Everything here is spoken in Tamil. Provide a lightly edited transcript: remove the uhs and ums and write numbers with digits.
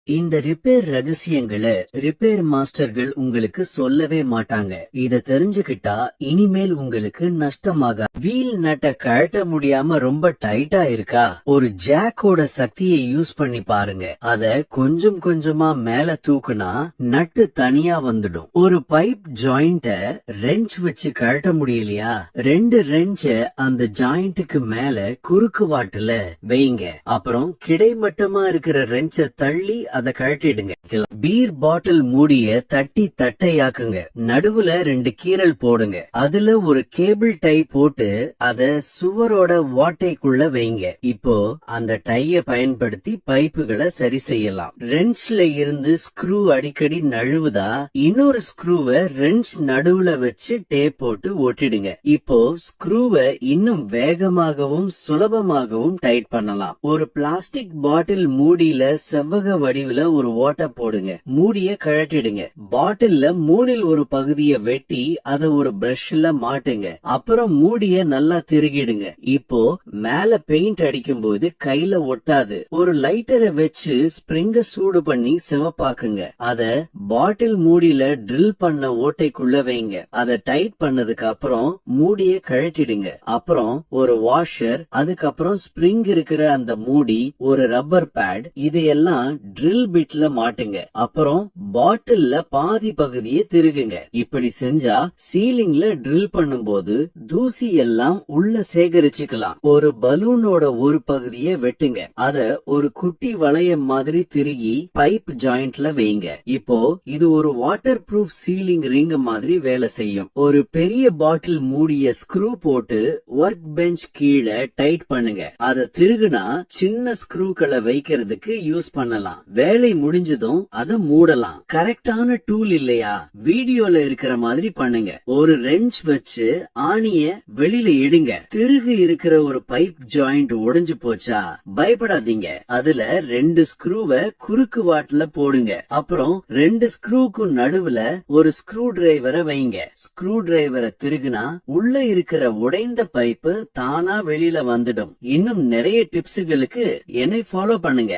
இந்த ரிப்பேர் ரகசியங்களை ரிப்பேர் மாஸ்டர்கள் உங்களுக்கு சொல்லவே மாட்டாங்க. இத தெரிஞ்சுக்கிட்டா இனிமேல் உங்களுக்கு நஷ்டமாக. வீல் நட்டை கழட்ட முடியாம ரொம்ப டைட்டா இருக்கா? ஒரு ஜாக்கோட சக்தியை யூஸ் பண்ணி பாருங்க. அத கொஞ்சம் கொஞ்சமா மேல தூக்குனா நட்டு தனியா வந்துடும். ஒரு பைப் ஜாயிண்ட ரெஞ்ச் வச்சு கழட்ட முடியலையா? 2 ரெஞ்ச அந்த ஜாயிண்ட்டுக்கு மேல குறுக்கு வாட்டுல வைங்க. அப்புறம் கிடைமட்டமா இருக்கிற ரெஞ்ச தள்ளி அதை கழட்டிடுங்க. பீர் பாட்டில் மூடிய தட்டி தட்டையாக்குங்க. நடுவுல 2 கீறல் போடுங்க. அதுல ஒரு கேபிள் டை போட்டு அத சுவரோட வாட்டைக்குள்ள வைங்க. இப்போ அந்த டைய பயன்படுத்தி பைப்புகளை சரி செய்யலாம். ரெஞ்ச்ல இருந்து ஸ்க்ரூ அடிக்கடி நழுவுதா? இன்னொரு ஸ்க்ரூவை ரெஞ்ச் நடுவுல வச்சு டேப் போட்டு ஒட்டிடுங்க. இப்போ ஸ்க்ரூவை இன்னும் வேகமாகவும் சுலபமாகவும் டைட் பண்ணலாம். ஒரு பிளாஸ்டிக் பாட்டில் மூடியில செவ்வக வடிவில் ஒரு ஓட்டை போடுங்க. மூடிய கழட்டிடுங்க. பாட்டில்ல 3 ஒரு பகுதியை வெட்டி அதை ஒரு பிரஷ்ல மாட்டுங்க. அப்புறம் மூடிய நல்லா திருகிடுங்க. இப்போ மேல பெயிண்ட் அடிக்கும் போது கையில ஒட்டாது. ஒரு லைட்டரை வச்சு ஸ்ப்ரிங்க சூடு பண்ணி சிவப்பாக்குங்க. அத பாட்டில் மூடியில ட்ரில் பண்ண ஓட்டைக்குள்ள வைங்க. அதை டைட் பண்ணதுக்கு அப்புறம் மூடிய கழட்டிடுங்க. அப்புறம் ஒரு வாஷர், அதுக்கப்புறம் ஸ்ப்ரிங் இருக்கிற அந்த மூடி, ஒரு ரப்பர் பேட், இதையெல்லாம் ட்ரில் பிட்ல மாட்டுங்க. அப்புறம் பாட்டில்ல பாதி பகுதியை திருகுங்க. இப்படி செஞ்சா சீலிங்ல ட்ரில் பண்ணும்போது தூசி எல்லாம் உள்ள சேகரிச்சுக்கலாம். ஒரு பலூனோட ஒரு பகுதியை வெட்டுங்க. அத ஒரு குட்டி வளையம் மாதிரி திருகி பைப் ஜாயிண்ட்ல வைங்க. இப்போ இது ஒரு வாட்டர் ப்ரூஃப் சீலிங் ரிங் மாதிரி வேலை செய்யும். ஒரு பெரிய பாட்டில் மூடிய ஸ்க்ரூ போட்டு ஒர்க் பெஞ்ச் கீழே டைட் பண்ணுங்க. அதை திருகுனா சின்ன ஸ்க்ரூக்களை வைக்கிறதுக்கு யூஸ் பண்ணலாம். வேலை முடிஞ்சதும் அதை மூடலாம். கரெக்டான டூல் இல்லையா? வீடியோல இருக்கிற மாதிரி பண்ணுங்க. ஒரு ரெஞ்ச் வச்சு ஆணிய வெளியில எடுங்க. திருகு இருக்கிற ஒரு பைப் ஜாயிண்ட் உடைஞ்சு போச்சா? பயப்படாதீங்க. அதுல 2 ஸ்க்ரூவை குறுக்கு வாட்டுல போடுங்க. அப்புறம் 2 ஸ்க்ரூக்கு நடுவுல ஒரு ஸ்க்ரூ டிரைவரை வைங்க. ஸ்க்ரூ டிரைவரை திருகுனா உள்ள இருக்கிற உடைந்த பைப்பு தானா வெளியில வந்துடும். இன்னும் நிறைய டிப்ஸுகளுக்கு என்னை ஃபாலோ பண்ணுங்க.